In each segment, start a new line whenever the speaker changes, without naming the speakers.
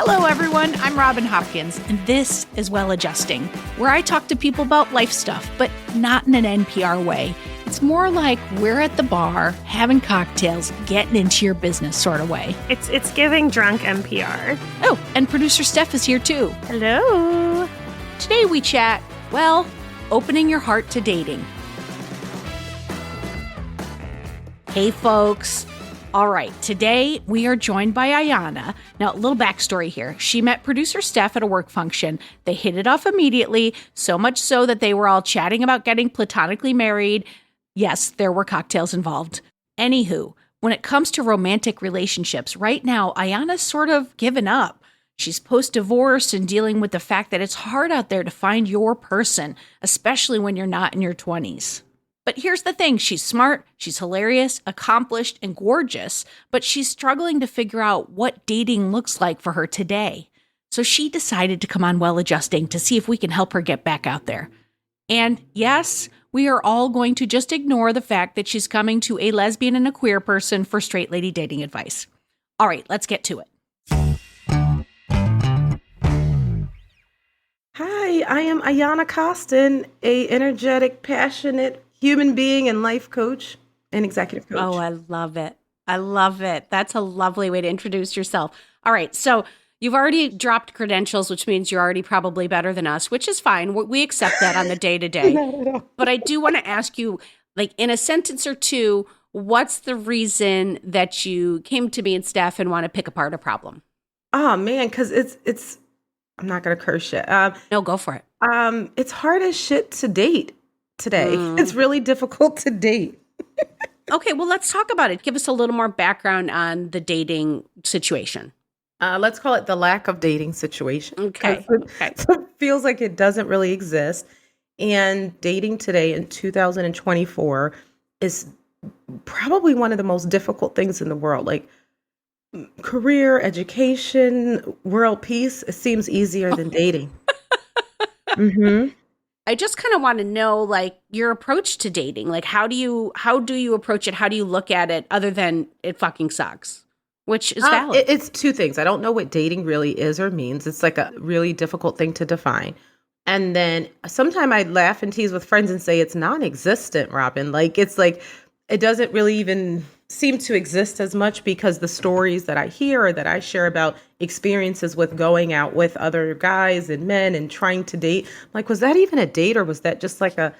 Hello, everyone. I'm Robin Hopkins, and this is Well Adjusting, where I talk to people about life stuff, but not in an NPR way. It's more like we're at the bar, having cocktails, getting into your business sort of way.
It's giving drunk NPR.
Oh, and producer Steph is here too.
Hello.
Today we chat, well, opening your heart to dating. Hey, folks. All right, today we are joined by Ayana. Now, a little backstory here. She met producer Steph at a work function. They hit it off immediately, so much so that they were all chatting about getting platonically married. Yes, there were cocktails involved. Anywho, when it comes to romantic relationships, right now, Ayana's sort of given up. She's post-divorce and dealing with the fact that it's hard out there to find your person, especially when you're not in your 20s. But here's the thing, she's smart, she's hilarious, accomplished, and gorgeous, but she's struggling to figure out what dating looks like for her today. So she decided to come on Well Adjusting to see if we can help her get back out there. And yes, we are all going to just ignore the fact that she's coming to a lesbian and a queer person for straight lady dating advice. All right, let's get to it.
Hi, I am Ayana Costin, a energetic, passionate human being and life coach and executive coach.
Oh, I love it. I love it. That's a lovely way to introduce yourself. All right. So you've already dropped credentials, which means you're already probably better than us, which is fine. We accept that on the day-to-day.
Not at all.
But I do want to ask you, like in a sentence or two, what's the reason that you came to me and Steph and want to pick apart a problem?
Oh man, because it's I'm not gonna curse yet.
No, go for it.
It's hard as shit to date today. It's really difficult to date.
Okay, well, let's talk about it. Give us a little more background on the dating situation.
Let's call it the lack of dating situation.
Okay.
It feels like it doesn't really exist. And dating today in 2024 is probably one of the most difficult things in the world. Like career, education, world peace, it seems easier than dating. Mm-hmm.
I just kind of want to know, like, your approach to dating. Like, how do you approach it? How do you look at it other than it fucking sucks, which is valid?
It's two things. I don't know what dating really is or means. It's like a really difficult thing to define. And then sometimes I laugh and tease with friends and say it's non-existent, Robin. Like, it's like, it doesn't really even seem to exist as much because the stories that I hear or that I share about experiences with going out with other guys and men and trying to date, I'm like, was that even a date or was that just like a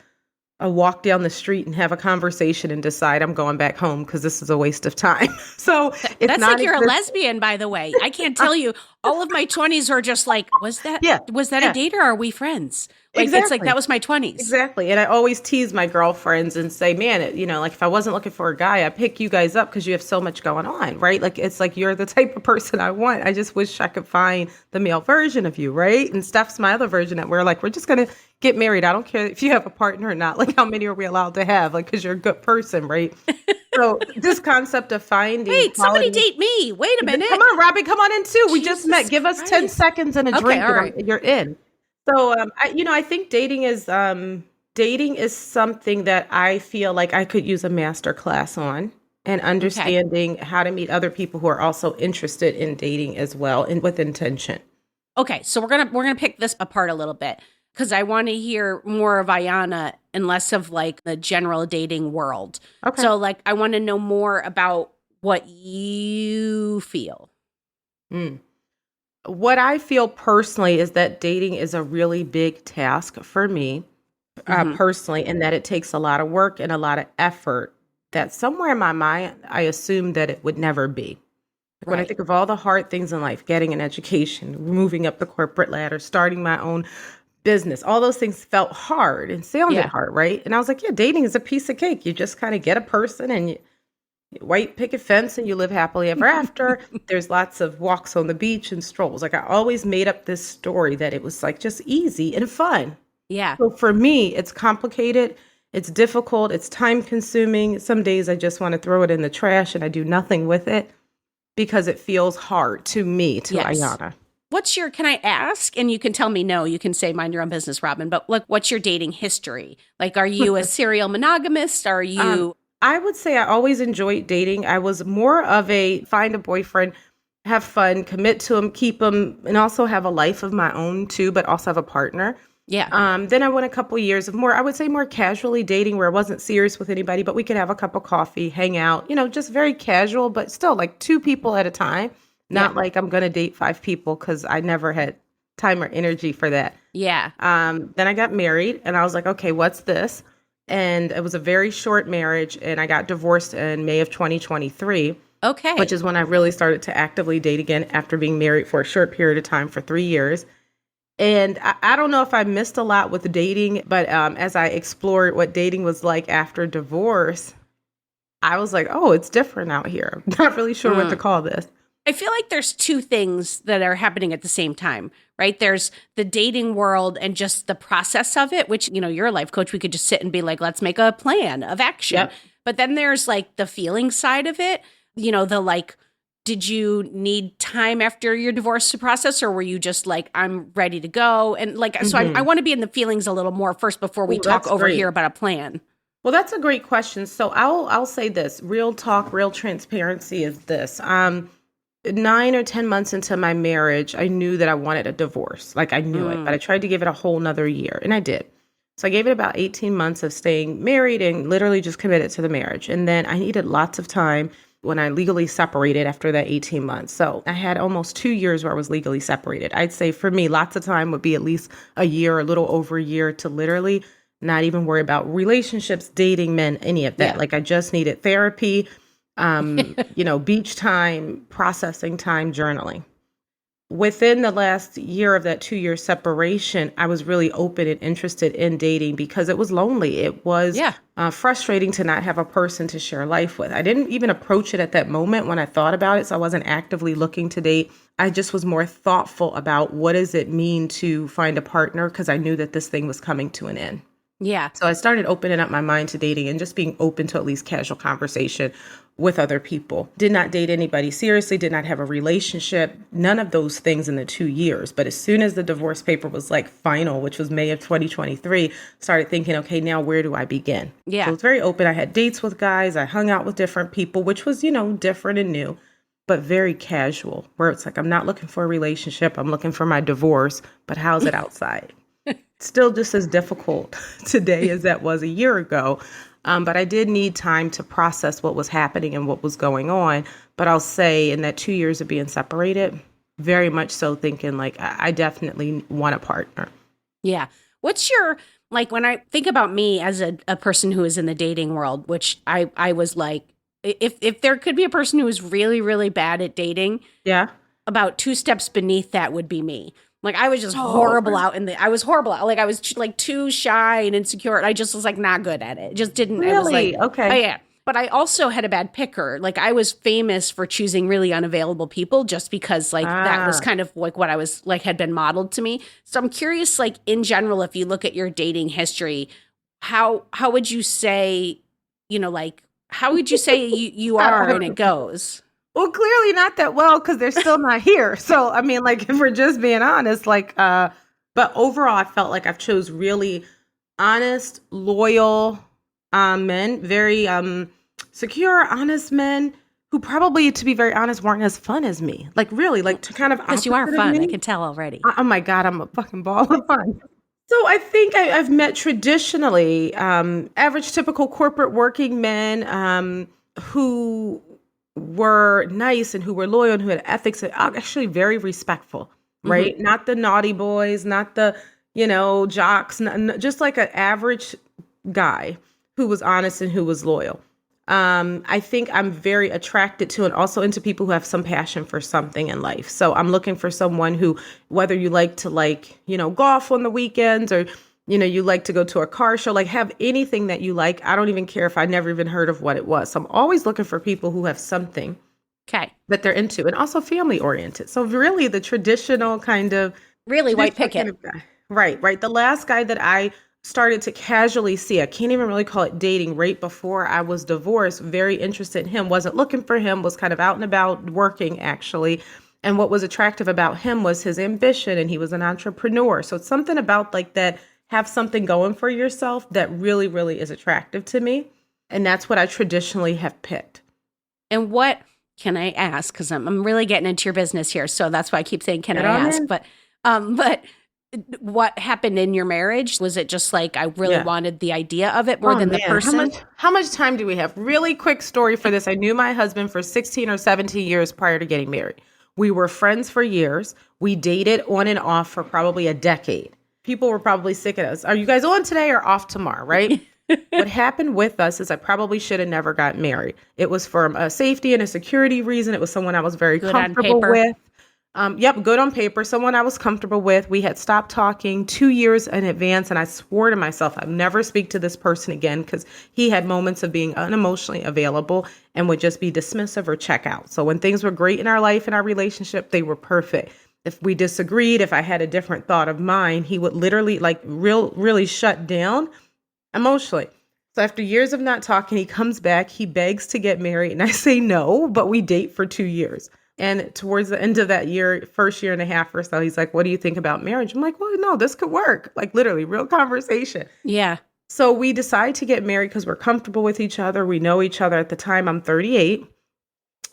walk down the street and have a conversation and decide I'm going back home because this is a waste of time? So it's
that's like you're a lesbian, by the way. I can't tell you. All of my 20s are just like, was that a date or are we friends? Like,
exactly.
It's like, that was my 20s.
Exactly. And I always tease my girlfriends and say, man, like if I wasn't looking for a guy, I'd pick you guys up because you have so much going on, right? Like, it's like, you're the type of person I want. I just wish I could find the male version of you, right? And Steph's my other version that we're like, we're just going to get married. I don't care if you have a partner or not. Like, how many are we allowed to have? Like, because you're a good person, right? So this concept of finding
somebody date me. Wait a minute.
Come on, Robbie, come on in too. We just met. Give us 10 seconds and a drink and you're in. So, I think dating is something that I feel like I could use a master class on and understanding how to meet other people who are also interested in dating as well and with intention.
Okay, so we're gonna pick this apart a little bit because I want to hear more of Ayana and less of like the general dating world. Okay. So like I want to know more about what you feel.
What I feel personally is that dating is a really big task for me personally, and that it takes a lot of work and a lot of effort that somewhere in my mind, I assumed that it would never be. Right. When I think of all the hard things in life, getting an education, moving up the corporate ladder, starting my own business, all those things felt hard and sounded hard, right? And I was like, yeah, dating is a piece of cake. You just kind of get a person and you white picket fence and you live happily ever after. There's lots of walks on the beach and strolls. Like I always made up this story that it was like just easy and fun.
Yeah.
So for me, it's complicated. It's difficult. It's time consuming. Some days I just want to throw it in the trash and I do nothing with it because it feels hard to me, to Ayana.
Can I ask? And you can tell me no, you can say mind your own business, Robin, but like, what's your dating history? Like, are you a serial monogamist? Are you...
I would say I always enjoyed dating. I was more of a find a boyfriend have fun, commit to them, keep them, and also have a life of my own too, but also have a partner.
Yeah.
Then I went a couple years of more, I would say more casually dating where I wasn't serious with anybody, but we could have a cup of coffee, hang out, just very casual, but still like two people at a time.
Yeah.
Not like I'm going to date five people because I never had time or energy for that.
Yeah.
Then I got married and I was like, okay, what's this? And it was a very short marriage and I got divorced in May of 2023.
Okay.
Which is when I really started to actively date again after being married for a short period of time for 3 years. And I don't know if I missed a lot with dating, but as I explored what dating was like after divorce, I was like, oh, it's different out here. I'm not really sure what to call this.
I feel like there's two things that are happening at the same time, right? There's the dating world and just the process of it, which, you're a life coach. We could just sit and be like, let's make a plan of action.
Yep.
But then there's like the feeling side of it, the like, did you need time after your divorce to process, or were you just like, I'm ready to go? And like, so I want to be in the feelings a little more first before we talk over here about a plan.
Well, that's a great question. So I'll say this, real talk, real transparency is this. 9 or 10 months into my marriage, I knew that I wanted a divorce. Like I knew it, but I tried to give it a whole nother year and I did. So I gave it about 18 months of staying married and literally just committed to the marriage. And then I needed lots of time when I legally separated after that 18 months. So I had almost 2 years where I was legally separated. I'd say for me, lots of time would be at least a year, a little over a year to literally not even worry about relationships, dating, men, any of that.
Yeah.
Like I just needed therapy, beach time, processing time, journaling. Within the last year of that 2-year separation, I was really open and interested in dating because it was lonely. It was frustrating to not have a person to share life with. I didn't even approach it at that moment when I thought about it. So I wasn't actively looking to date. I just was more thoughtful about what does it mean to find a partner because I knew that this thing was coming to an end.
Yeah.
So I started opening up my mind to dating and just being open to at least casual conversation with other people. Did not date anybody seriously, did not have a relationship, none of those things in the 2 years. But as soon as the divorce paper was like final, which was May of 2023, started thinking, okay, now where do I begin?
Yeah.
So it was very open. I had dates with guys. I hung out with different people, which was, different and new, but very casual, where it's like, I'm not looking for a relationship. I'm looking for my divorce, but how's it outside? Still just as difficult today as that was a year ago. But I did need time to process what was happening and what was going on. But I'll say in that 2 years of being separated, very much so thinking like, I definitely want a partner.
Yeah. What's your, like, when I think about me as a person who is in the dating world, which I was like, if there could be a person who is really, really bad at dating, about 2 steps beneath that would be me. Like I was just horrible out I was horrible. Like I was like too shy and insecure. And I just was like not good at it. Just didn't.
Really?
I was like,
okay.
Oh, yeah. But I also had a bad picker. Like I was famous for choosing really unavailable people just because like that was kind of like what I was like had been modeled to me. So I'm curious, like in general, if you look at your dating history, how would you say, like how would you say you are and it goes?
Well, clearly not that well because they're still not here. So, I mean, like, if we're just being honest, like, but overall, I felt like I've chose really honest, loyal men, very secure, honest men who probably, to be very honest, weren't as fun as me. Like, really, like, to kind of
because you are fun. I can tell already.
Oh my God, I'm a fucking ball of fun. So I think I've met traditionally average, typical corporate working men who were nice and who were loyal and who had ethics and actually very respectful, right? Mm-hmm. Not the naughty boys, not the, jocks, just like an average guy who was honest and who was loyal. I think I'm very attracted to and also into people who have some passion for something in life. So I'm looking for someone who, whether you like to golf on the weekends or you like to go to a car show, like have anything that you like. I don't even care if I never even heard of what it was. So I'm always looking for people who have something that they're into and also family oriented. So really the traditional kind of
really white picket.
Kind of guy. Right. The last guy that I started to casually see, I can't even really call it dating, right before I was divorced, very interested in him, wasn't looking for him, was kind of out and about working actually. And what was attractive about him was his ambition and he was an entrepreneur. So it's something about like that, have something going for yourself that really, really is attractive to me. And that's what I traditionally have picked.
And what can I ask? Because I'm really getting into your business here. So that's why I keep saying, can
Get
I
on
ask?
in.
But what happened in your marriage? Was it just like I really
Yeah.
wanted the idea of it more
Oh
than the
man,
person?
how much time do we have? Really quick story for this. I knew my husband for 16 or 17 years prior to getting married. We were friends for years. We dated on and off for probably a decade. People were probably sick of us. Are you guys on today or off tomorrow, right? What happened with us is I probably should have never got married. It was for a safety and a security reason. It was someone I was very
Good on
comfortable
paper.
with. Yep, good on paper. Someone I was comfortable with. We had stopped talking 2 years in advance, and I swore to myself I'd never speak to this person again because he had moments of being unemotionally available and would just be dismissive or check out. So when things were great in our life and our relationship, they were perfect. If we disagreed, if I had a different thought of mine, he would literally really shut down emotionally. So after years of not talking, he comes back, he begs to get married, and I say no, but we date for 2 years. And towards the end of that year, first year and a half or so, he's like, what do you think about marriage? I'm like, well, no, this could work. Like literally real conversation.
Yeah.
So we decide to get married because we're comfortable with each other. We know each other. At the time, I'm 38.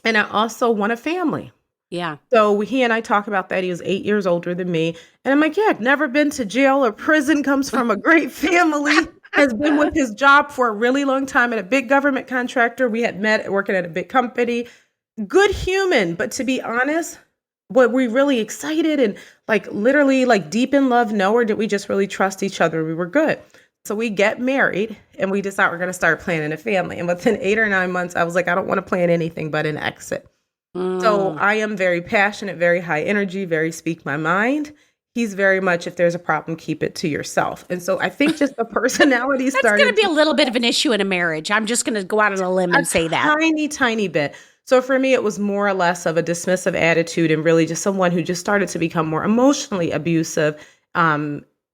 And I also want a family.
Yeah.
So he and I talk about that. He was 8 years older than me. And I'm like, yeah, I've never been to jail or prison, comes from a great family, has been with his job for a really long time at a big government contractor. We had met working at a big company. Good human. But to be honest, were we really excited and like literally like deep in love? No, or did we just really trust each other? We were good. So we get married and we decide we're going to start planning a family. And within 8 or 9 months, I was like, I don't want to plan anything but an exit. So I am very passionate, very high energy, very speak my mind. He's very much, if there's a problem, keep it to yourself. And so I think just the personality
That's
started
going to be a little bit of an issue in a marriage. I'm just going to go out on a limb and say that.
Tiny bit. So for me, it was more or less of a dismissive attitude and really just someone who just started to become more emotionally abusive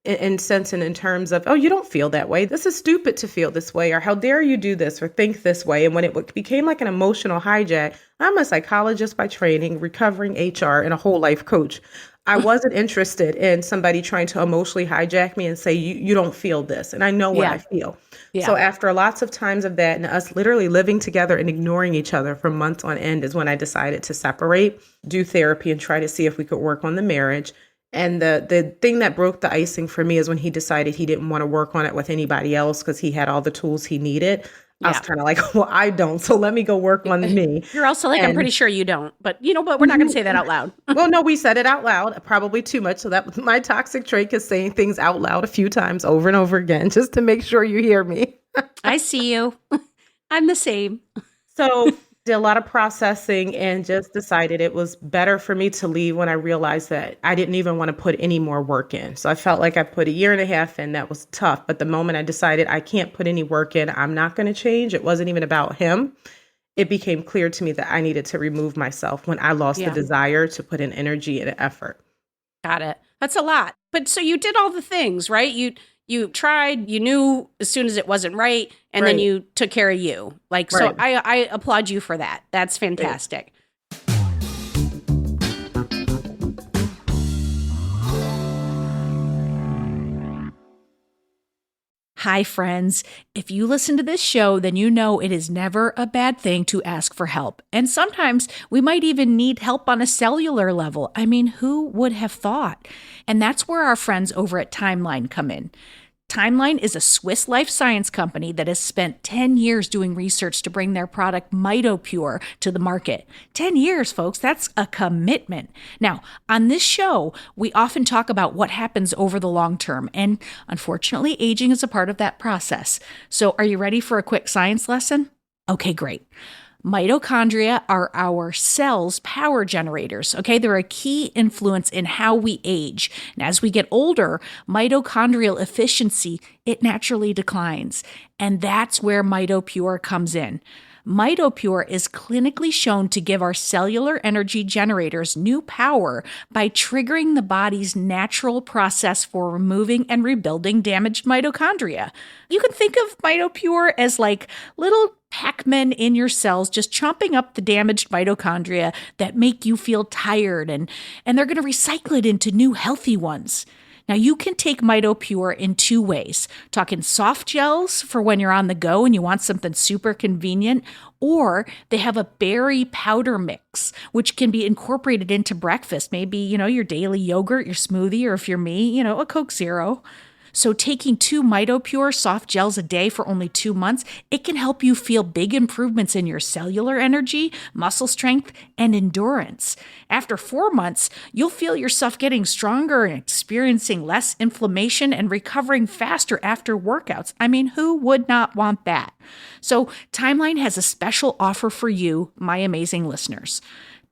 in sense and in terms of, oh, you don't feel that way. This is stupid to feel this way, or how dare you do this or think this way. And when it became like an emotional hijack, I'm a psychologist by training, recovering HR, and a whole life coach. I wasn't interested in somebody trying to emotionally hijack me and say, you don't feel this. And I know what I feel.
Yeah.
So after lots of times of that and us literally living together and ignoring each other for months on end is when I decided to separate, do therapy, and try to see if we could work on the marriage. And the thing that broke the icing for me is when he decided he didn't want to work on it with anybody else because he had all the tools he needed. I was kind of like, well, I don't. So let me go work on me.
You're also like, I'm pretty sure you don't. But but we're not going to say that out loud.
Well, no, we said it out loud, probably too much. So that was my toxic trait, is saying things out loud a few times over and over again, just to make sure you hear me.
I see you. I'm the same.
So did a lot of processing and just decided it was better for me to leave when I realized that I didn't even want to put any more work in. So I felt like I put a year and a half in. That was tough. But the moment I decided I can't put any work in, I'm not going to change. It wasn't even about him. It became clear to me that I needed to remove myself when I lost the desire to put in energy and effort.
Got it. That's a lot. But so you did all the things, right? You tried, you knew as soon as it wasn't right, and then you took care of you. So I applaud you for that. That's fantastic. Hi, friends. If you listen to this show, then you know it is never a bad thing to ask for help. And sometimes we might even need help on a cellular level. I mean, who would have thought? And that's where our friends over at Timeline come in. Timeline is a Swiss life science company that has spent 10 years doing research to bring their product MitoPure to the market. 10 years, folks, that's a commitment. Now, on this show, we often talk about what happens over the long term, and unfortunately, aging is a part of that process. So are you ready for a quick science lesson? Okay, great. Mitochondria are our cells' power generators, okay? They're a key influence in how we age. And as we get older, mitochondrial efficiency, it naturally declines. And that's where MitoPure comes in. MitoPure is clinically shown to give our cellular energy generators new power by triggering the body's natural process for removing and rebuilding damaged mitochondria. You can think of MitoPure as like little Pac-Men in your cells just chomping up the damaged mitochondria that make you feel tired, and they're going to recycle it into new healthy ones. Now, you can take MitoPure in two ways. Talking soft gels for when you're on the go and you want something super convenient, or they have a berry powder mix, which can be incorporated into breakfast. Maybe, your daily yogurt, your smoothie, or if you're me, a Coke Zero. So taking 2 MitoPure soft gels a day for only 2 months, it can help you feel big improvements in your cellular energy, muscle strength, and endurance. After 4 months, you'll feel yourself getting stronger and experiencing less inflammation and recovering faster after workouts. I mean, who would not want that? So Timeline has a special offer for you, my amazing listeners.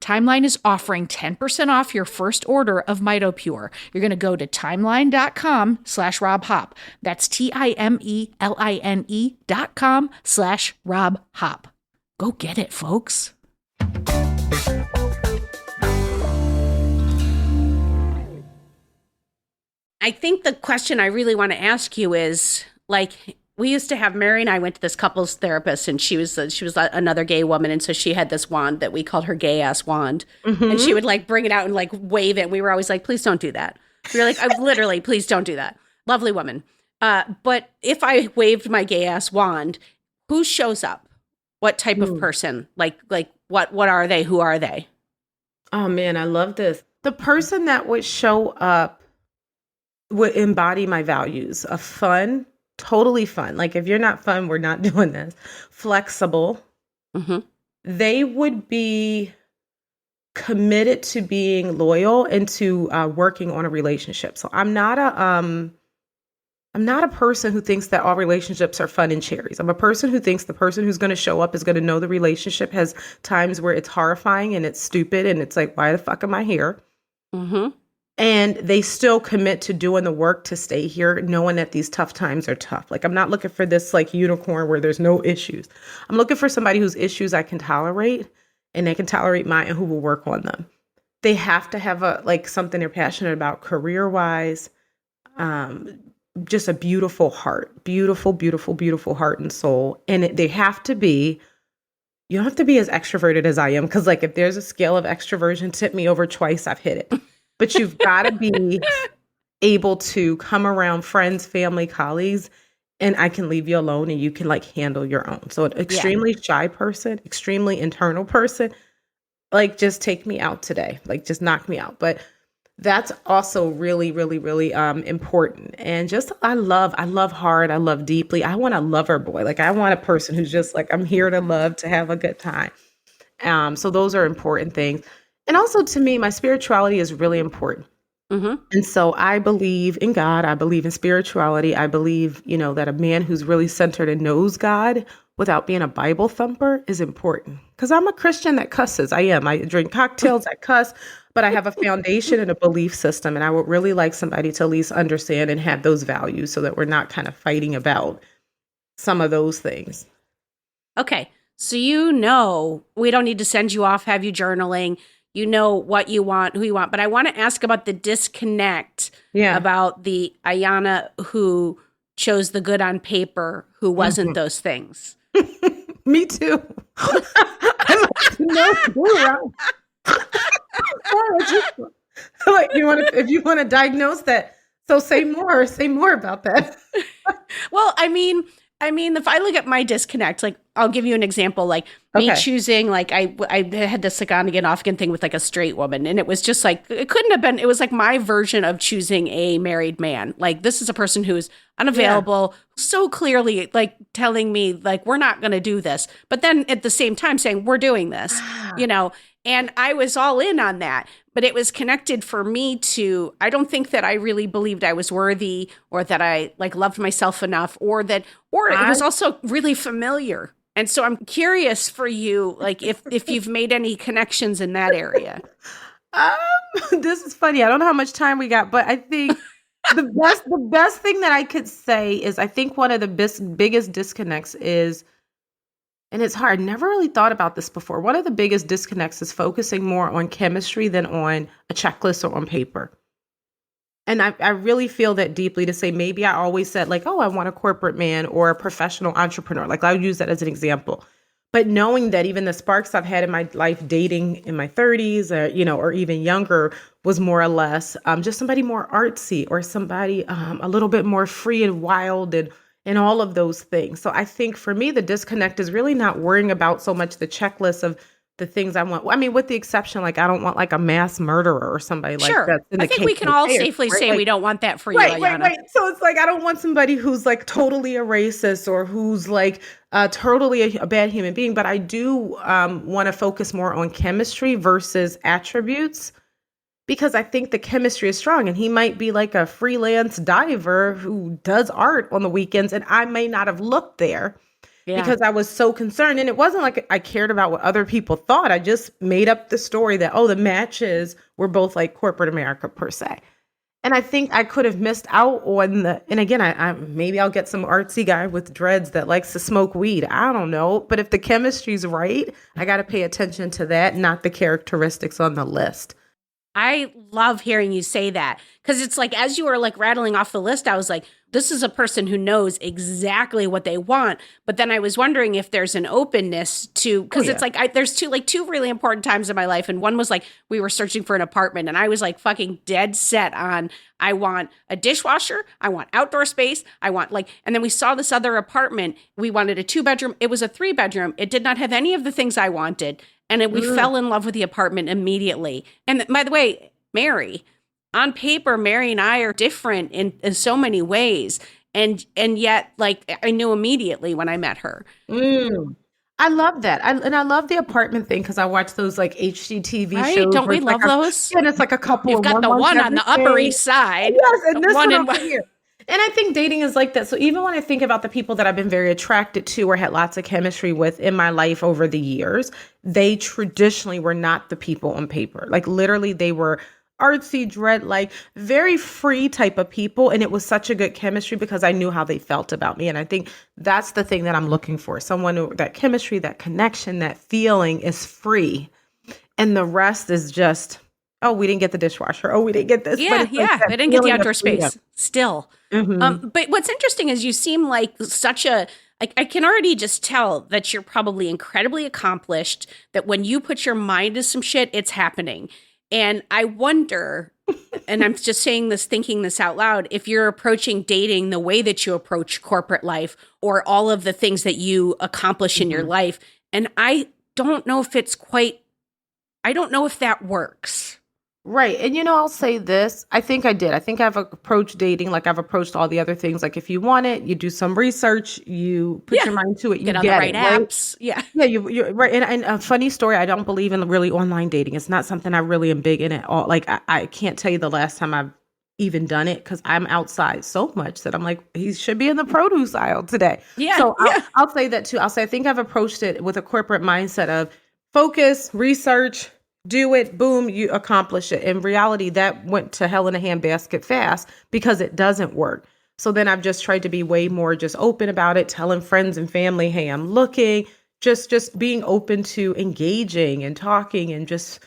Timeline is offering 10% off your first order of MitoPure. You're going to go to timeline.com/RobHop. That's TIMELINE.com/RobHop. Go get it, folks.
I think the question I really want to ask you is, we used to have, Mary and I went to this couples therapist, and she was another gay woman, and so she had this wand that we called her gay ass wand, and she would bring it out and wave it. We were always like, please don't do that. We were like, literally, please don't do that. Lovely woman. But if I waved my gay ass wand, who shows up? What type of person? What are they? Who are they?
Oh man, I love this. The person that would show up would embody my values of fun. Totally fun. If you're not fun, we're not doing this. Flexible.
Mm-hmm.
They would be committed to being loyal and to working on a relationship. So I'm not a person who thinks that all relationships are fun and cherries. I'm a person who thinks the person who's going to show up is going to know the relationship has times where it's horrifying and it's stupid and it's like, why the fuck am I here?
Mm-hmm.
And they still commit to doing the work to stay here, knowing that these tough times are tough. I'm not looking for this unicorn where there's no issues. I'm looking for somebody whose issues I can tolerate and they can tolerate mine and who will work on them. They have to have something they're passionate about career-wise. Just a beautiful heart, beautiful, beautiful, beautiful heart and soul. And they have to be, you don't have to be as extroverted as I am. Because if there's a scale of extroversion, tip me over twice, I've hit it. But you've got to be able to come around friends, family, colleagues, and I can leave you alone and you can handle your own. So an extremely shy person, extremely internal person, just take me out today, just knock me out. But that's also really, really, really important. And just, I love hard. I love deeply. I want a lover boy. I want a person who's just I'm here to love, to have a good time. So those are important things. And also to me, my spirituality is really important.
Mm-hmm.
And so I believe in God. I believe in spirituality. I believe, that a man who's really centered and knows God without being a Bible thumper is important. Because I'm a Christian that cusses. I am. I drink cocktails. I cuss. But I have a foundation and a belief system. And I would really like somebody to at least understand and have those values so that we're not kind of fighting about some of those things.
Okay. So we don't need to send you off, have you journaling. You know what you want, who you want. But I want to ask about the disconnect about the Ayana who chose the good on paper, who wasn't those things.
Me too. I'm no, you're right. If you want to diagnose that, so say more about that.
Well, I mean, if I look at my disconnect, I'll give you an example, me choosing, I had this on again, off again thing with a straight woman. And it was just it couldn't have been, it was my version of choosing a married man. This is a person who's unavailable, so clearly telling me we're not going to do this. But then at the same time saying we're doing this, and I was all in on that. But it was connected for me to, I don't think that I really believed I was worthy or that I loved myself enough or it was also really familiar. And so I'm curious for you, if you've made any connections in that area.
This is funny. I don't know how much time we got, but I think the best thing that I could say is I think one of the biggest disconnects is, and it's hard, never really thought about this before. One of the biggest disconnects is focusing more on chemistry than on a checklist or on paper. And I really feel that deeply to say, maybe I always said I want a corporate man or a professional entrepreneur. I would use that as an example. But knowing that even the sparks I've had in my life dating in my 30s, or even younger, was more or less just somebody more artsy, or somebody a little bit more free and wild, and all of those things. So I think for me, the disconnect is really not worrying about so much the checklist of the things I want. I mean, with the exception, like I don't want like a mass murderer or somebody like
Sure.
that.
I think we can all safely say we don't want that for you, Ayana.
Right. So it's like I don't want somebody who's like totally a racist, or who's like totally a bad human being. But I do want to focus more on chemistry versus attributes, because I think the chemistry is strong, and he might be like a freelance diver who does art on the weekends, and I may not have looked there. Yeah. Because I was so concerned. And it wasn't like I cared about what other people thought. I just made up the story that, the matches were both like corporate America per se. And I think I could have missed out on and again, I maybe I'll get some artsy guy with dreads that likes to smoke weed. I don't know. But if the chemistry's right, I got to pay attention to that, not the characteristics on the list.
I love hearing you say that, because it's like, as you were like rattling off the list, I was like, this is a person who knows exactly what they want. But then I was wondering if there's an openness to, because it's like, there's two really important times in my life. And one was like, we were searching for an apartment, and I was like fucking dead set on, I want a dishwasher, I want outdoor space, I want and then we saw this other apartment. We wanted a 2-bedroom. It was a 3-bedroom. It did not have any of the things I wanted. And we fell in love with the apartment immediately. And by the way, Mary, on paper, Mary and I are different in so many ways. And yet, like, I knew immediately when I met her.
I love that. I love the apartment thing, because I watch those like HGTV shows.
Don't we love those?
And it's like a couple.
You've got the one on the Upper East Side.
Yes, and this one over here. And I think dating is like that. So even when I think about the people that I've been very attracted to or had lots of chemistry with in my life over the years, they traditionally were not the people on paper. Like literally they were artsy, like very free type of people. And it was such a good chemistry because I knew how they felt about me. And I think that's the thing that I'm looking for. Someone who, that chemistry, that connection, that feeling is free. And the rest is just, oh, we didn't get the dishwasher. Oh, we didn't get this.
Yeah, I didn't get the outdoor space still.
Mm-hmm.
But what's interesting is you seem like such a, I can already just tell that you're probably incredibly accomplished, that when you put your mind to some shit, it's happening. And I wonder, and I'm just saying this, thinking this out loud, if you're approaching dating the way that you approach corporate life or all of the things that you accomplish in your life. And I don't know if I don't know if that works.
Right. And, I'll say this. I think I did. I think I've approached dating like I've approached all the other things. Like if you want it, you do some research, you put your mind to it, you
get on the right apps.
Right? Yeah, you're right. And a funny story, I don't believe in really online dating. It's not something I really am big in at all. Like I can't tell you the last time I've even done it, because I'm outside so much that I'm like, he should be in the produce aisle today.
Yeah.
So I'll say that too. I'll say I think I've approached it with a corporate mindset of focus, research, do it, boom, you accomplish it. In reality, that went to hell in a handbasket fast because it doesn't work. So then I've just tried to be way more just open about it, telling friends and family, hey, I'm looking, just being open to engaging and talking and just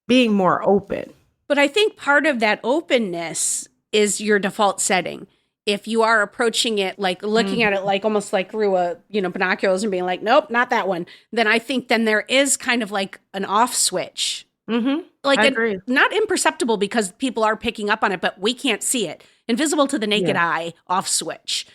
being more open.
But I think part of that openness is your default setting. If you are approaching it, like looking at it like almost like through a, binoculars and being like, nope, not that one, then I think then there is kind of like an off switch.
Mm-hmm.
Like
I agree.
Not imperceptible because people are picking up on it, but we can't see it. Invisible to the naked eye off switch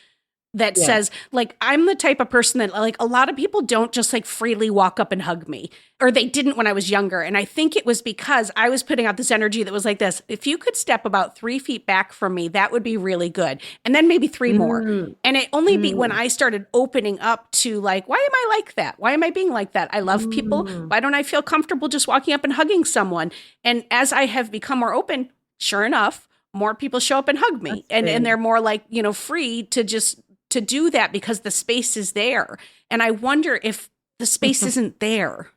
that says, like, I'm the type of person that, like, a lot of people don't just like freely walk up and hug me, or they didn't when I was younger. And I think it was because I was putting out this energy that was like this: if you could step about 3 feet back from me, that would be really good. And then maybe 3 more. And it only be when I started opening up to like, why am I like that? Why am I being like that? I love people. Why don't I feel comfortable just walking up and hugging someone? And as I have become more open, sure enough, more people show up and hug me. And they're more like, free to do that because the space is there. And I wonder if the space isn't there.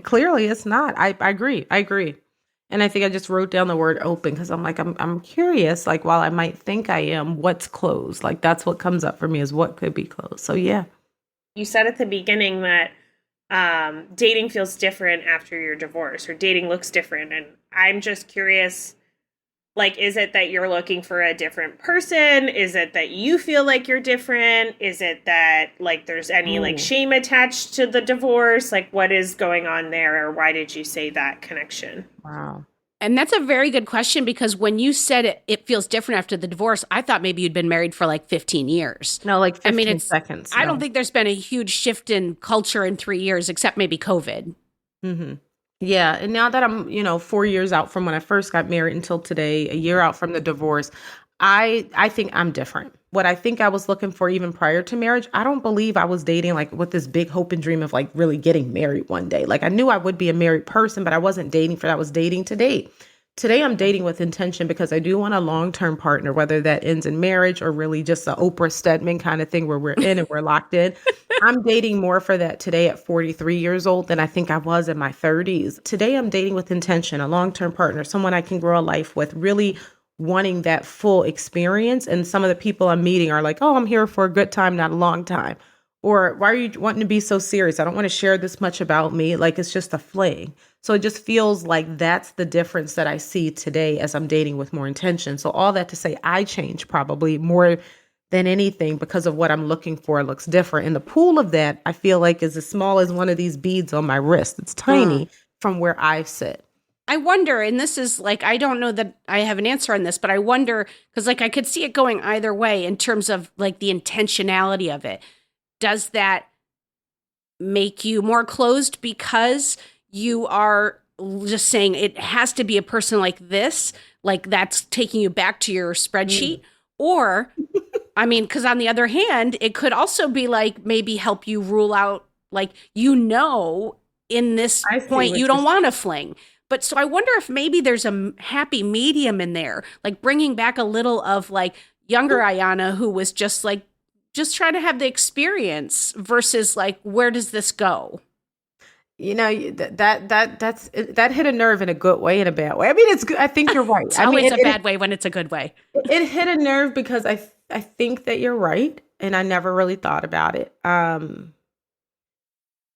Clearly it's not. I agree. And I think I just wrote down the word open because I'm like, I'm curious, like, while I might think I am, what's closed? Like, that's what comes up for me is what could be closed. So, yeah.
You said at the beginning that dating feels different after your divorce, or dating looks different. And I'm just curious, Like, is it that you're looking for a different person? Is it that you feel like you're different? Is it that, like, there's any, like, shame attached to the divorce? Like, what is going on there? Or why did you say that connection?
Wow.
And that's a very good question, because when you said it feels different after the divorce, I thought maybe you'd been married for like 15 years.
No, like 15
I mean,
seconds.
I don't think there's been a huge shift in culture in 3 years, except maybe COVID.
Mm-hmm. Yeah. And now that I'm, 4 years out from when I first got married until today, a year out from the divorce, I think I'm different. What I think I was looking for even prior to marriage, I don't believe I was dating like with this big hope and dream of like really getting married one day. Like I knew I would be a married person, but I wasn't dating for that. I was dating to date. Today I'm dating with intention because I do want a long-term partner, whether that ends in marriage or really just a Oprah Stedman kind of thing where we're in and we're locked in. I'm dating more for that today at 43 years old than I think I was in my 30s. Today I'm dating with intention, a long-term partner, someone I can grow a life with, really wanting that full experience. And some of the people I'm meeting are like, oh, I'm here for a good time, not a long time. Or why are you wanting to be so serious? I don't want to share this much about me. Like it's just a fling. So it just feels like that's the difference that I see today as I'm dating with more intention. So all that to say, I change probably more than anything because of what I'm looking for looks different. And the pool of that, I feel like is as small as one of these beads on my wrist. It's tiny from where I sit.
I wonder, and this is like, I don't know that I have an answer on this, but I wonder, because like I could see it going either way in terms of like the intentionality of it. Does that make you more closed because you are just saying it has to be a person like this, like that's taking you back to your spreadsheet? Or, I mean, because on the other hand, it could also be like maybe help you rule out, like, in this point, you don't want to fling. But so I wonder if maybe there's a happy medium in there, like bringing back a little of like younger Ayana who was just trying to have the experience versus like, where does this go?
That hit a nerve in a good way and a bad way. I mean, it's good. I think you're right.
It's always a bad way when it's a good way.
It hit a nerve because I think that you're right. And I never really thought about it.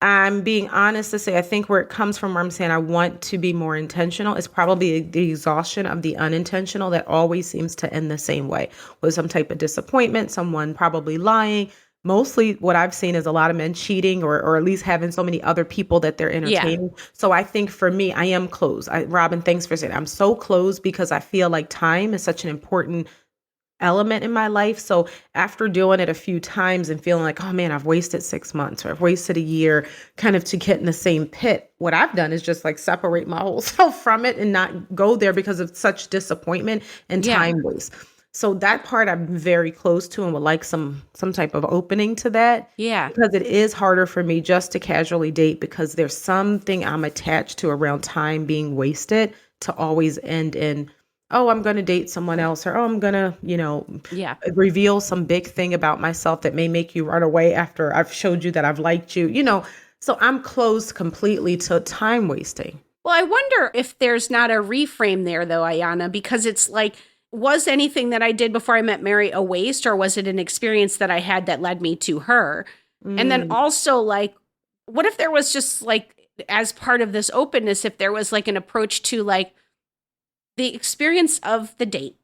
I'm being honest to say, I think where it comes from, where I'm saying I want to be more intentional, is probably the exhaustion of the unintentional that always seems to end the same way, with some type of disappointment, someone probably lying. Mostly what I've seen is a lot of men cheating or at least having so many other people that they're entertaining. Yeah. So I think for me, I am closed. Robin, thanks for saying that. I'm so closed because I feel like time is such an important element in my life. So after doing it a few times and feeling like, oh man, I've wasted 6 months or I've wasted a year kind of to get in the same pit, what I've done is just like separate my whole self from it and not go there because of such disappointment and time waste. So that part I'm very close to and would like some type of opening to that.
Yeah.
Because it is harder for me just to casually date because there's something I'm attached to around time being wasted to always end in, oh, I'm going to date someone else, or, oh, I'm going to, reveal some big thing about myself that may make you run away after I've showed you that I've liked you, So I'm closed completely to time wasting.
Well, I wonder if there's not a reframe there, though, Ayana, because it's like, was anything that I did before I met Mary a waste, or was it an experience that I had that led me to her? And then also, like, what if there was just like, as part of this openness, if there was like an approach to like the experience of the date,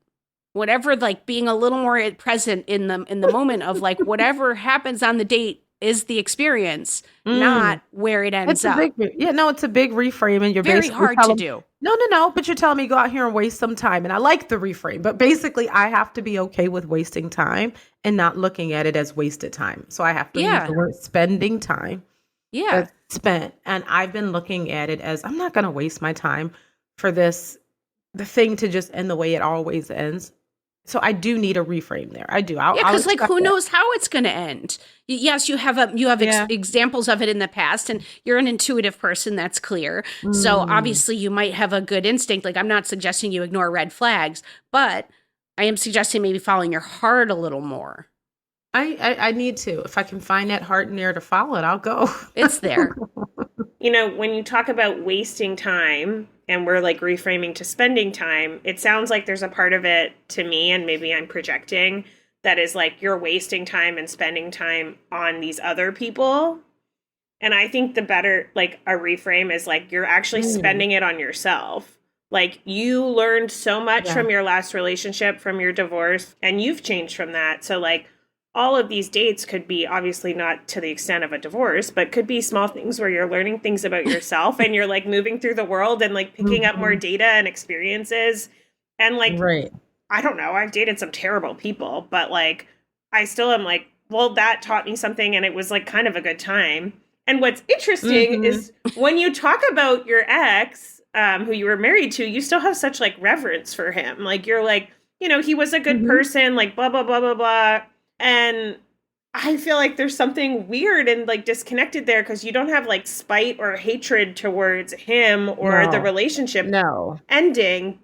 whatever, like being a little more present in the moment of like whatever happens on the date is the experience, not where it ends up.
It's a big reframe, and you're
very hard to do.
No, but you're telling me go out here and waste some time, and I like the reframe, but basically I have to be okay with wasting time and not looking at it as wasted time. So I have to use the word spending time.
Yeah.
Spent, and I've been looking at it as I'm not going to waste my time for the thing to just end the way it always ends. So I do need a reframe there. I do.
Because like who knows how it's going to end? Yes, you have examples of it in the past, and you're an intuitive person. That's clear. So obviously you might have a good instinct. Like I'm not suggesting you ignore red flags, but I am suggesting maybe following your heart a little more.
I need to. If I can find that heart in there to follow it, I'll go.
It's there.
When you talk about wasting time and we're like reframing to spending time, it sounds like there's a part of it to me, and maybe I'm projecting, that is like you're wasting time and spending time on these other people. And I think the better, like a reframe is like you're actually spending it on yourself. Like, you learned so much
Yeah.
from your last relationship, from your divorce, and you've changed from that. So, like, all of these dates could be obviously not to the extent of a divorce, but could be small things where you're learning things about yourself and you're like moving through the world and like picking up more data and experiences. And like,
Right.
I don't know, I've dated some terrible people, but like, I still am like, well, that taught me something and it was like kind of a good time. And what's interesting is when you talk about your ex, who you were married to, you still have such like reverence for him. Like, you're like, you know, he was a good person, like blah, blah, blah, blah, blah. And I feel like there's something weird and like disconnected there because you don't have like spite or hatred towards him or the relationship ending,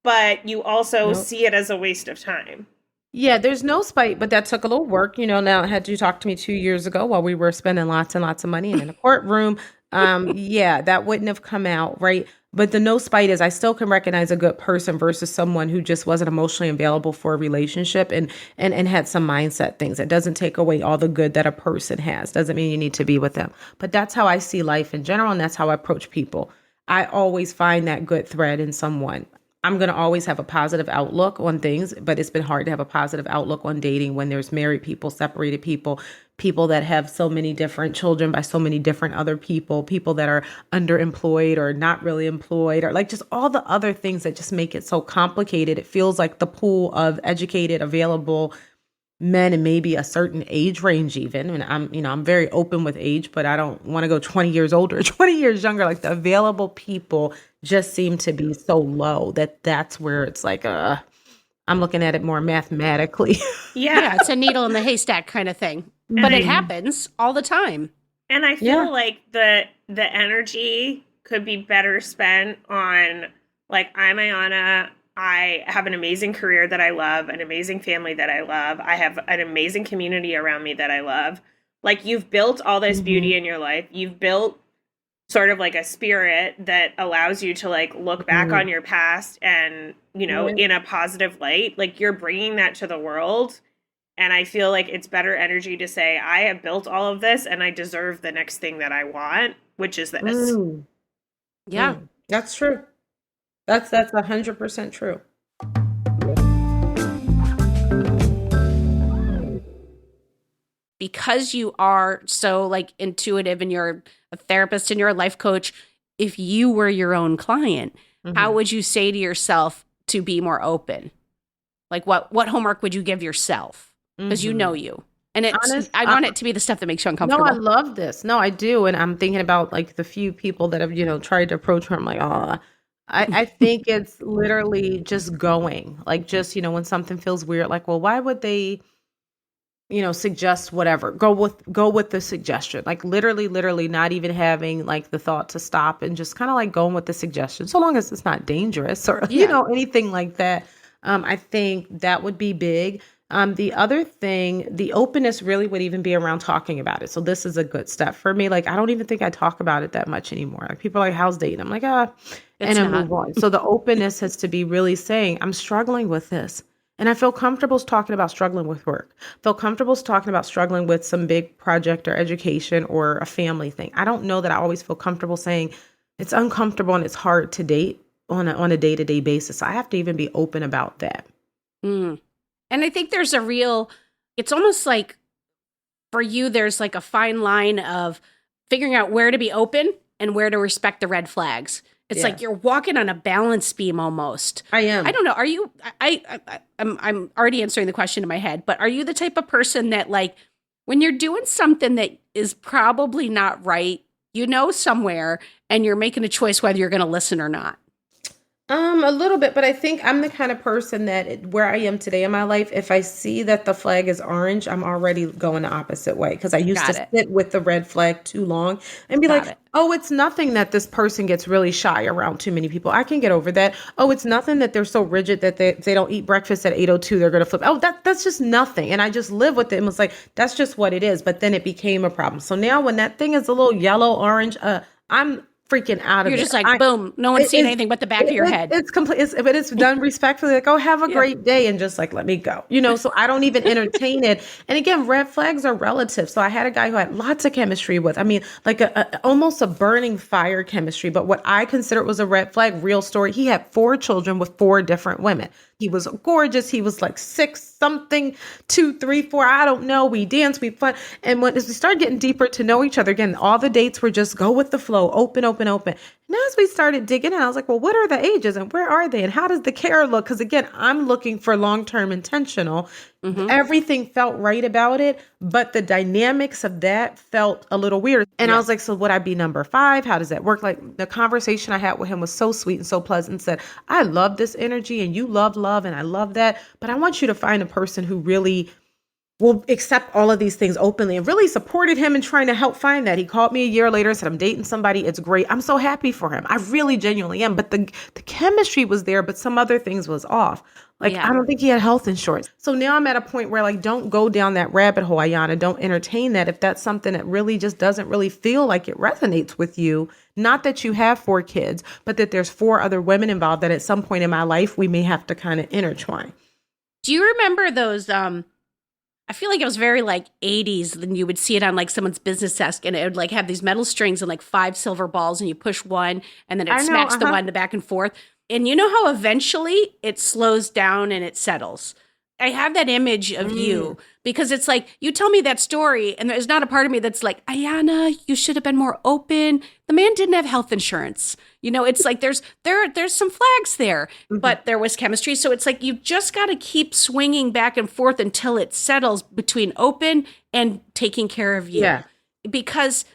but you also see it as a waste of time.
Yeah, there's no spite, but that took a little work. Now, had you talked to me 2 years ago while we were spending lots and lots of money and in a courtroom, yeah, that wouldn't have come out, right? But the no spite is I still can recognize a good person versus someone who just wasn't emotionally available for a relationship and had some mindset things. It doesn't take away all the good that a person has. Doesn't mean you need to be with them. But that's how I see life in general, and that's how I approach people. I always find that good thread in someone. I'm going to always have a positive outlook on things, but it's been hard to have a positive outlook on dating when there's married people, separated people, people that have so many different children by so many different other people that are underemployed or not really employed, or like just all the other things that just make it so complicated. It feels like the pool of educated, available men and maybe a certain age range even. And I'm very open with age, but I don't want to go 20 years older, 20 years younger. Like the available people just seem to be so low that's where it's like, I'm looking at it more mathematically.
Yeah.
It's a needle in the haystack kind of thing. But it happens all the time.
And I feel like the energy could be better spent on, like, I'm Ayana. I have an amazing career that I love, an amazing family that I love. I have an amazing community around me that I love. Like, you've built all this beauty in your life. You've built sort of like a spirit that allows you to like look back on your past and, in a positive light. Like, you're bringing that to the world. And I feel like it's better energy to say, I have built all of this and I deserve the next thing that I want, which is this.
Yeah.
That's true. That's 100% true.
Because you are so like intuitive and you're a therapist and you're a life coach, if you were your own client, how would you say to yourself to be more open? Like what homework would you give yourself? Because you know you. And I want it to be the stuff that makes you uncomfortable.
No, I love this. No, I do. And I'm thinking about like the few people that have, tried to approach her. I'm like, oh, I think it's literally just going. Like just, when something feels weird, like, well, why would they, suggest whatever? Go with the suggestion. Like literally not even having like the thought to stop and just kind of like going with the suggestion. So long as it's not dangerous or, anything like that. I think that would be big. The other thing, the openness really would even be around talking about it. So this is a good step for me. Like, I don't even think I talk about it that much anymore. Like people are like, how's dating? I'm like, and I move on. So the openness has to be really saying, I'm struggling with this. And I feel comfortable talking about struggling with work. Feel comfortable talking about struggling with some big project or education or a family thing. I don't know that I always feel comfortable saying it's uncomfortable and it's hard to date on a day-to-day basis. I have to even be open about that.
And I think there's it's almost like for you, there's like a fine line of figuring out where to be open and where to respect the red flags. It's like you're walking on a balance beam almost.
I am.
I don't know. Are you, I'm already answering the question in my head, but are you the type of person that like when you're doing something that is probably not right, somewhere and you're making a choice whether you're going to listen or not?
A little bit, but I think I'm the kind of person that where I am today in my life, if I see that the flag is orange, I'm already going the opposite way because I used to sit with the red flag too long and be oh, it's nothing that this person gets really shy around too many people. I can get over that. Oh, it's nothing that they're so rigid that they don't eat breakfast at 8:02. They're going to flip. Oh, that's just nothing. And I just live with it and was like, that's just what it is. But then it became a problem. So now when that thing is a little yellow, orange, freaking out of
You're
it.
just like, boom, no one's seeing anything but the back of your head.
It's complete, but it's done respectfully. Like, oh, have a great day, and just like, let me go. So I don't even entertain it. And again, red flags are relative. So I had a guy who had lots of chemistry with, I mean, like almost a burning fire chemistry. But what I consider was a red flag, real story. He had 4 children with 4 different women. He was gorgeous. He was like 6 something, 2, 3, 4. I don't know. We danced, we fun. And as we started getting deeper to know each other, again, all the dates were just go with the flow, open, open, open. And as we started digging in, I was like, well, what are the ages and where are they? And how does the care look? Because again, I'm looking for long-term intentional. Everything felt right about it, but the dynamics of that felt a little weird. And I was like, so would I be number 5? How does that work? Like the conversation I had with him was so sweet and so pleasant. Said, I love this energy and you love love and I love that. But I want you to find a person who really will accept all of these things openly, and really supported him in trying to help find that. He called me a year later and said, I'm dating somebody. It's great. I'm so happy for him. I really genuinely am. But the chemistry was there, but some other things was off. Like, I don't think he had health insurance. So now I'm at a point where like, don't go down that rabbit hole, Ayana. Don't entertain that. If that's something that really just doesn't really feel like it resonates with you, not that you have 4 kids, but that there's 4 other women involved that at some point in my life, we may have to kind of intertwine.
Do you remember those, I feel like it was very like 80s, and you would see it on like someone's business desk, and it would like have these metal strings and like 5 silver balls, and you push one and then it smacks the one back and forth. And you know how eventually it slows down and it settles. I have that image of you because it's like, you tell me that story and there's not a part of me that's like, Ayana, you should have been more open. The man didn't have health insurance. It's like there's some flags there, but there was chemistry. So it's like you just got to keep swinging back and forth until it settles between open and taking care of you. Yeah. Because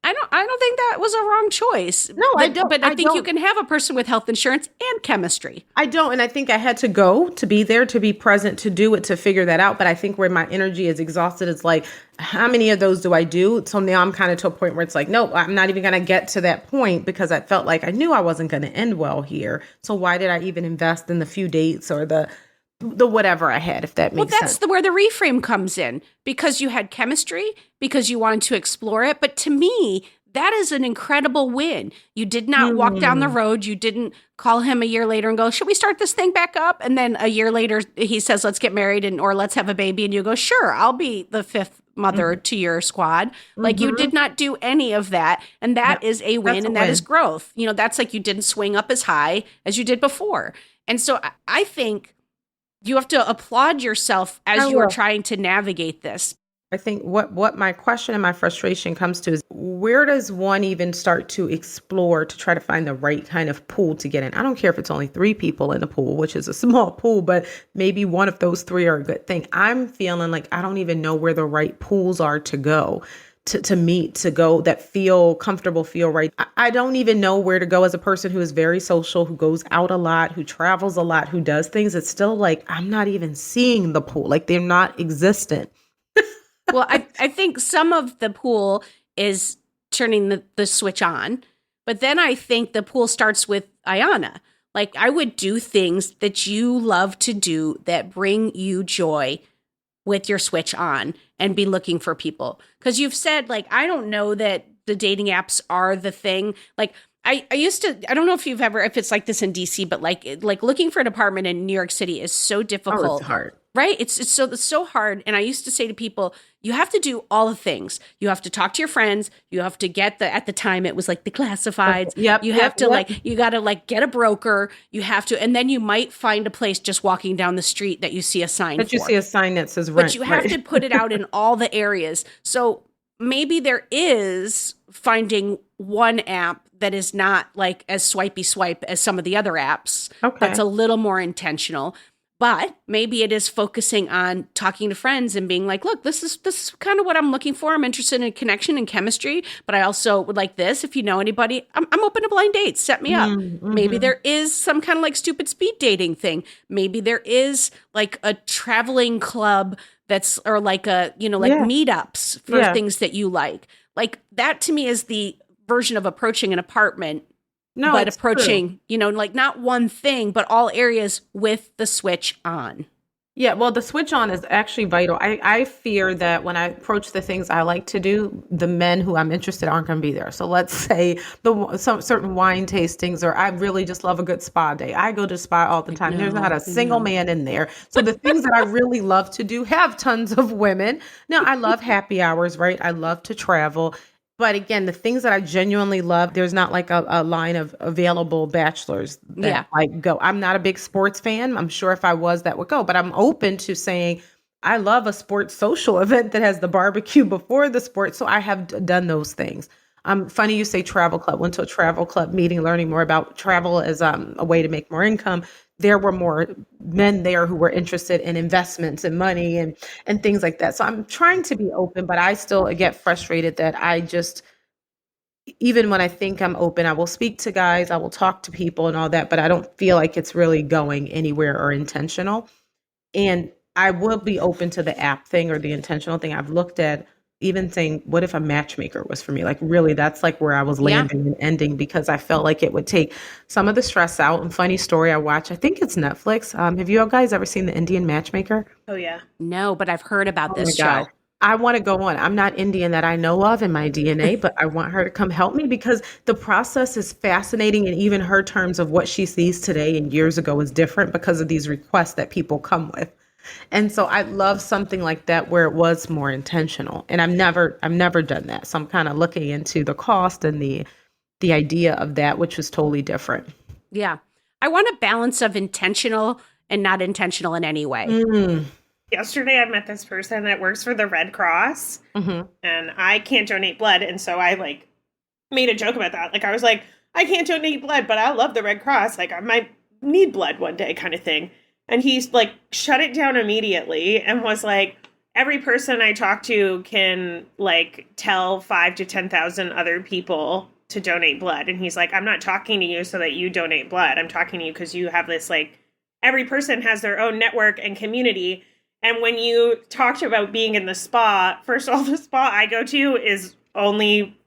I don't think that was a wrong choice.
No, I don't.
But I think you can have a person with health insurance and chemistry.
I don't. And I think I had to go to be there, to be present, to do it, to figure that out. But I think where my energy is exhausted, it's like, how many of those do I do? So now I'm kind of to a point where it's like, no, I'm not even going to get to that point because I felt like I knew I wasn't going to end well here. So why did I even invest in the few dates or the whatever I had, if that makes sense.
Well, that's where the reframe comes in, because you had chemistry, because you wanted to explore it. But to me, that is an incredible win. You did not walk down the road. You didn't call him a year later and go, should we start this thing back up? And then a year later, he says, let's get married or let's have a baby. And you go, sure, I'll be the 5th mother to your squad. Like you did not do any of that. And that is a win, and that is growth. That's like you didn't swing up as high as you did before. And so I think you have to applaud yourself as you are trying to navigate this.
I think what my question and my frustration comes to is, where does one even start to explore to try to find the right kind of pool to get in? I don't care if it's only 3 people in the pool, which is a small pool, but maybe one of those 3 are a good thing. I'm feeling like I don't even know where the right pools are to go. To meet, to go, that feel comfortable, feel right. I don't even know where to go as a person who is very social, who goes out a lot, who travels a lot, who does things. It's still like, I'm not even seeing the pool. Like they're not existent.
Well, I think some of the pool is turning the switch on, but then I think the pool starts with Ayana. Like I would do things that you love to do that bring you joy with your switch on, and be looking for people. Because you've said, like, I don't know that the dating apps are the thing. Like, I used to, I don't know if it's like this in DC, but like looking for an apartment in New York City is so difficult.
Oh, it's hard.
Right? It's so hard. And I used to say to people, you have to do all the things. You have to talk to your friends. You have to get at the time it was like the classifieds. You have to you got to get a broker. You have to, and then you might find a place just walking down the street that you see a sign
that says rent.
But you have to put it out in all the areas. So maybe there is finding one app that is not like as swipey swipe as some of the other apps.
Okay.
That's a little more intentional. But maybe it is focusing on talking to friends and being like, look, this is kind of what I'm looking for. I'm interested in connection and chemistry, but I also would like this. If you know anybody, I'm open to blind dates. Set me up. Maybe there is some kind of like stupid speed dating thing. Maybe there is like a traveling club or like a, meetups for things that you like. Like that to me is the version of approaching an apartment. No, but approaching, like not one thing, but all areas with the switch on.
Yeah, well, the switch on is actually vital. I fear that when I approach the things I like to do, the men who I'm interested aren't going to be there. So let's say some certain wine tastings, or I really just love a good spa day. I go to spa all the time. There's not a single man in there. So the things that I really love to do have tons of women. Now, I love happy hours, right? I love to travel. But again, the things that I genuinely love, there's not like a line of available bachelors that like go. I'm not a big sports fan. I'm sure if I was, that would go. But I'm open to saying I love a sports social event that has the barbecue before the sport. So I have done those things. Funny you say travel club. Went to a travel club meeting, learning more about travel as a way to make more income. There were more men there who were interested in investments and money and things like that. So I'm trying to be open, but I still get frustrated that I just, even when I think I'm open, I will speak to guys, I will talk to people and all that, but I don't feel like it's really going anywhere or intentional. And I will be open to the app thing or the intentional thing. I've looked at even saying, what if a matchmaker was for me? Like, really, that's like where I was landing and ending, because I felt like it would take some of the stress out. And funny story, I watch, I think it's Netflix. Have you guys ever seen The Indian Matchmaker?
Oh, yeah.
No, but I've heard about this show.
God. I want to go on. I'm not Indian that I know of in my DNA, but I want her to come help me, because the process is fascinating. And even her terms of what she sees today and years ago is different because of these requests that people come with. And so I love something like that where it was more intentional. And I've never done that. So I'm kind of looking into the cost and the idea of that, which was totally different.
Yeah. I want a balance of intentional and not intentional in any way.
Yesterday, I met this person that works for the Red Cross, and I can't donate blood. And so I like made a joke about that. Like, I was like, I can't donate blood, but I love the Red Cross. Like, I might need blood one day kind of thing. And he's like, shut it down immediately and was like, every person I talk to can like tell 5 to 10,000 other people to donate blood. And he's like, I'm not talking to you so that you donate blood. I'm talking to you because you have this, like, every person has their own network and community. And when you talked about being in the spa, first of all, the spa I go to is only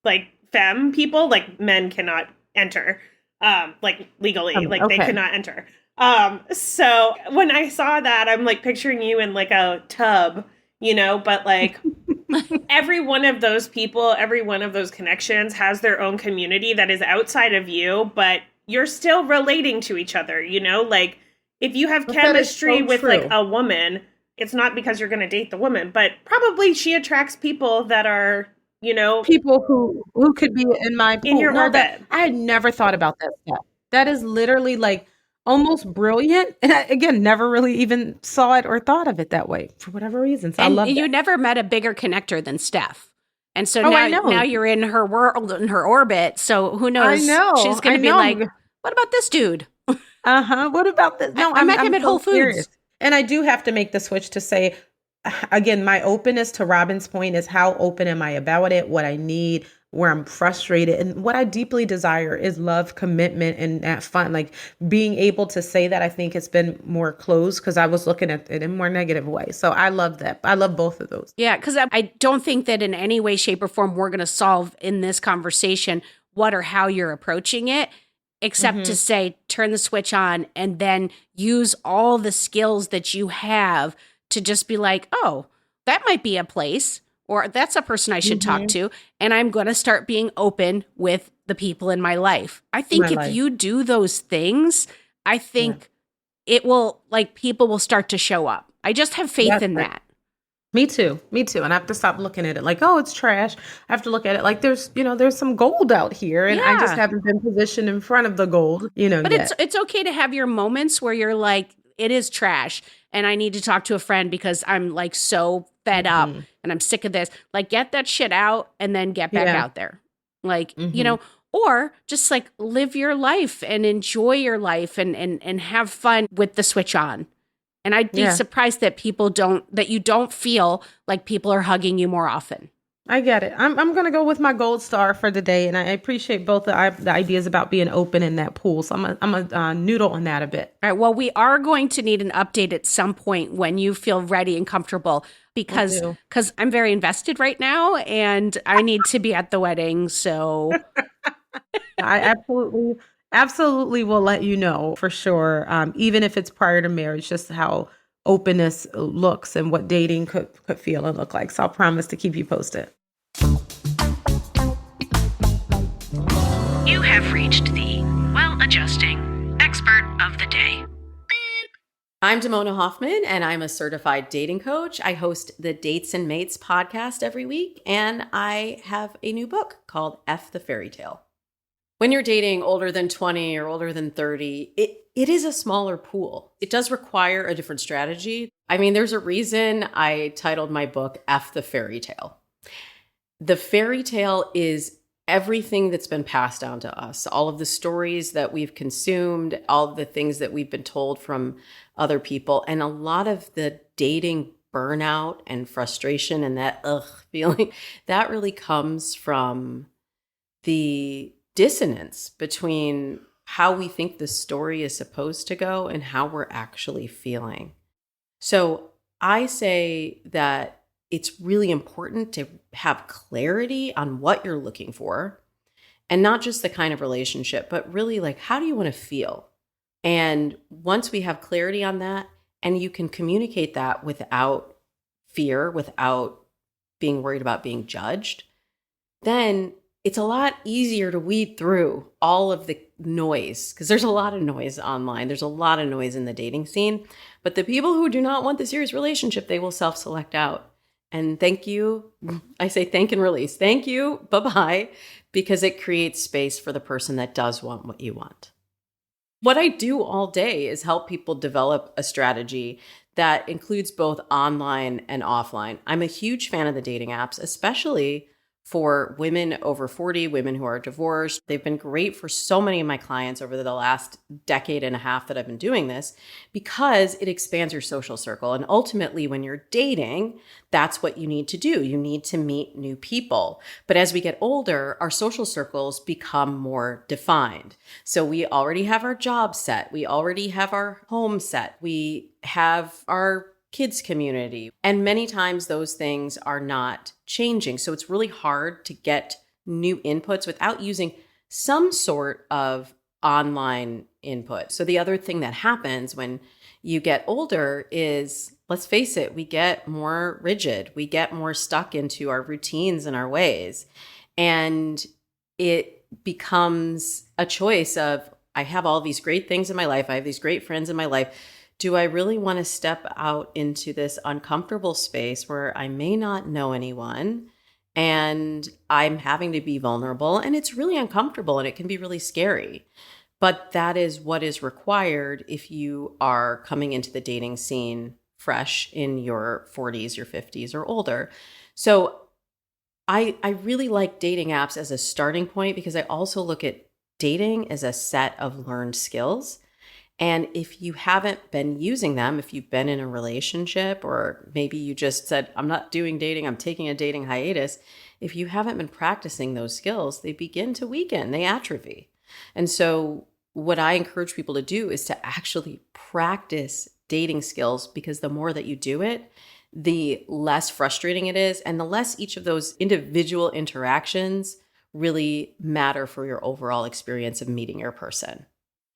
like femme people, like men cannot enter, like legally, like they could not enter. So when I saw that, I'm like picturing you in like a tub, you know, but like every one of those people, every one of those connections has their own community that is outside of you, but you're still relating to each other, you know, like if you have chemistry with like a woman, it's not because you're going to date the woman, but probably she attracts people that are, you know,
people who could be in my pool.
In your orbit.
I had never thought about that stuff. That is literally like almost brilliant. And I, again, never really even saw it or thought of it that way for whatever reason. So I love
you
that.
never met a bigger connector than Steph. And so now you're in her world, in her orbit. So who knows?
I know.
She's going to be like, what about this dude?
What about this? No,
I met him at Whole Foods.
Serious. And I do have to make the switch to say, again, my openness, to Robin's point, is how open am I about it, what I need, where I'm frustrated. And what I deeply desire is love, commitment, and that fun. Like being able to say that, I think it's been more closed because I was looking at it in a more negative way. So I love that. I love both of those.
Yeah, because I don't think that in any way, shape, or form we're going to solve in this conversation what or how you're approaching it, except to say, turn the switch on and then use all the skills that you have to just be like, oh, that might be a place, or that's a person I should talk to. And I'm going to start being open with the people in my life. I think you do those things, I think it will, like, people will start to show up. I just have faith in that.
Me too. And I have to stop looking at it like, oh, it's trash. I have to look at it like there's some gold out here, and I just haven't been positioned in front of the gold,
But
yet.
it's okay to have your moments where you're like, it is trash and I need to talk to a friend because I'm like so fed up and I'm sick of this. Like, get that shit out and then get back out there. Like, or just like live your life and enjoy your life and have fun with the switch on. And I'd be surprised that you don't feel like people are hugging you more often.
I get it. I'm going to go with my gold star for the day. And I appreciate both the ideas about being open in that pool. So I'm a noodle on that a bit.
All right. Well, we are going to need an update at some point when you feel ready and comfortable because I'm very invested right now and I need to be at the wedding. So
I absolutely will let you know for sure. Even if it's prior to marriage, just how openness looks and what dating could feel and look like. So I'll promise to keep you posted.
You have reached the well-adjusting expert of the day.
I'm Damona Hoffman, and I'm a certified dating coach. I host the Dates and Mates podcast every week, and I have a new book called F the Fairy Tale. When you're dating older than 20 or older than 30, it is a smaller pool. It does require a different strategy. I mean, there's a reason I titled my book F the Fairy Tale. The fairy tale is everything that's been passed down to us, all of the stories that we've consumed, all of the things that we've been told from other people, and a lot of the dating burnout and frustration and that feeling, that really comes from the dissonance between how we think the story is supposed to go and how we're actually feeling. So I say that it's really important to have clarity on what you're looking for, and not just the kind of relationship, but really like, how do you want to feel? And once we have clarity on that, and you can communicate that without fear, without being worried about being judged, then it's a lot easier to weed through all of the noise, because there's a lot of noise online. There's a lot of noise in the dating scene, but the people who do not want the serious relationship, they will self-select out. And thank you. I say thank and release. Thank you. Bye-bye. Because it creates space for the person that does want what you want. What I do all day is help people develop a strategy that includes both online and offline. I'm a huge fan of the dating apps, especially for women over 40, women who are divorced. They've been great for so many of my clients over the last decade and a half that I've been doing this, because it expands your social circle. And ultimately, when you're dating, that's what you need to do. You need to meet new people. But as we get older, our social circles become more defined. So we already have our job set. We already have our home set. We have our kids community. And many times those things are not changing. So it's really hard to get new inputs without using some sort of online input. So the other thing that happens when you get older is, let's face it, we get more rigid. We get more stuck into our routines and our ways. And it becomes a choice of, I have all these great things in my life. I have these great friends in my life. Do I really want to step out into this uncomfortable space where I may not know anyone and I'm having to be vulnerable, and it's really uncomfortable and it can be really scary? But that is what is required if you are coming into the dating scene fresh in your 40s, your 50s, or older. So I really like dating apps as a starting point, because I also look at dating as a set of learned skills. And if you haven't been using them, if you've been in a relationship, or maybe you just said, I'm not doing dating, I'm taking a dating hiatus. If you haven't been practicing those skills, they begin to weaken, they atrophy. And so what I encourage people to do is to actually practice dating skills, because the more that you do it, the less frustrating it is, and the less each of those individual interactions really matter for your overall experience of meeting your person.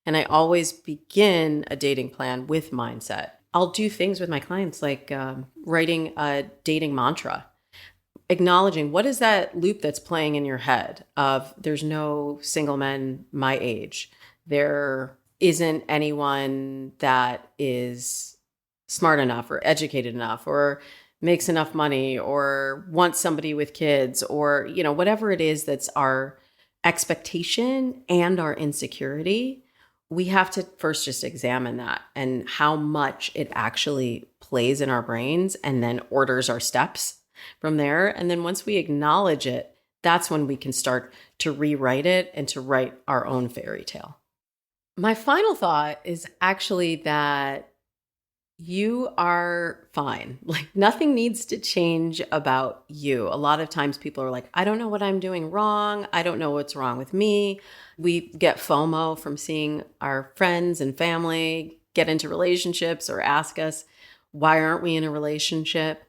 And I always begin a dating plan with mindset. I'll do things with my clients like writing a dating mantra, acknowledging what is that loop that's playing in your head of, there's no single men my age. There isn't anyone that is smart enough or educated enough or makes enough money or wants somebody with kids, or, whatever it is that's our expectation and our insecurity. We have to first just examine that and how much it actually plays in our brains, and then orders our steps from there. And then once we acknowledge it, that's when we can start to rewrite it and to write our own fairy tale. My final thought is actually that you are fine. Like, nothing needs to change about you. A lot of times people are like, I don't know what I'm doing wrong. I don't know what's wrong with me. We get FOMO from seeing our friends and family get into relationships or ask us, why aren't we in a relationship?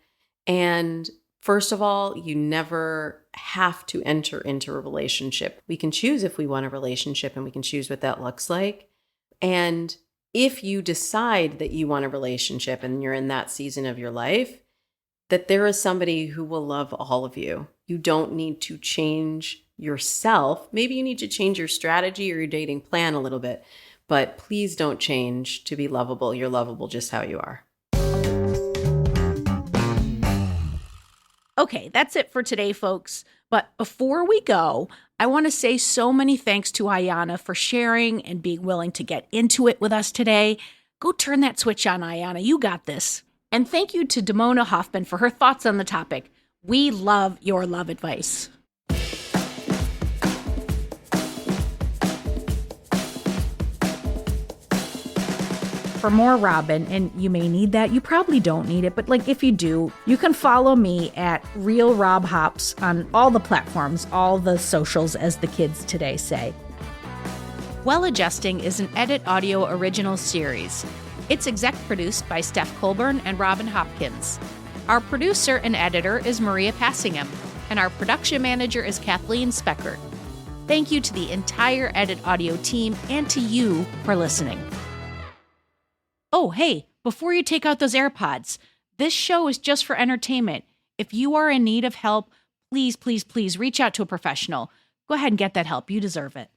And first of all, you never have to enter into a relationship. We can choose if we want a relationship, and we can choose what that looks like. And if you decide that you want a relationship and you're in that season of your life, that there is somebody who will love all of you. You don't need to change yourself. Maybe you need to change your strategy or your dating plan a little bit, but please don't change to be lovable. You're lovable just how you are.
Okay, that's it for today, folks. But before we go, I want to say so many thanks to Ayana for sharing and being willing to get into it with us today. Go turn that switch on, Ayana. You got this. And thank you to Damona Hoffman for her thoughts on the topic. We love your love advice. For more Robin, and you may need that, you probably don't need it, but like if you do, you can follow me at Real Rob Hops on all the platforms, all the socials, as the kids today say. Well Adjusting is an Edit Audio original series. It's exec produced by Steph Colburn and Robin Hopkins. Our producer and editor is Maria Passingham, and our production manager is Kathleen Speckert. Thank you to the entire Edit Audio team and to you for listening. Oh, hey, before you take out those AirPods, this show is just for entertainment. If you are in need of help, please, please, please reach out to a professional. Go ahead and get that help. You deserve it.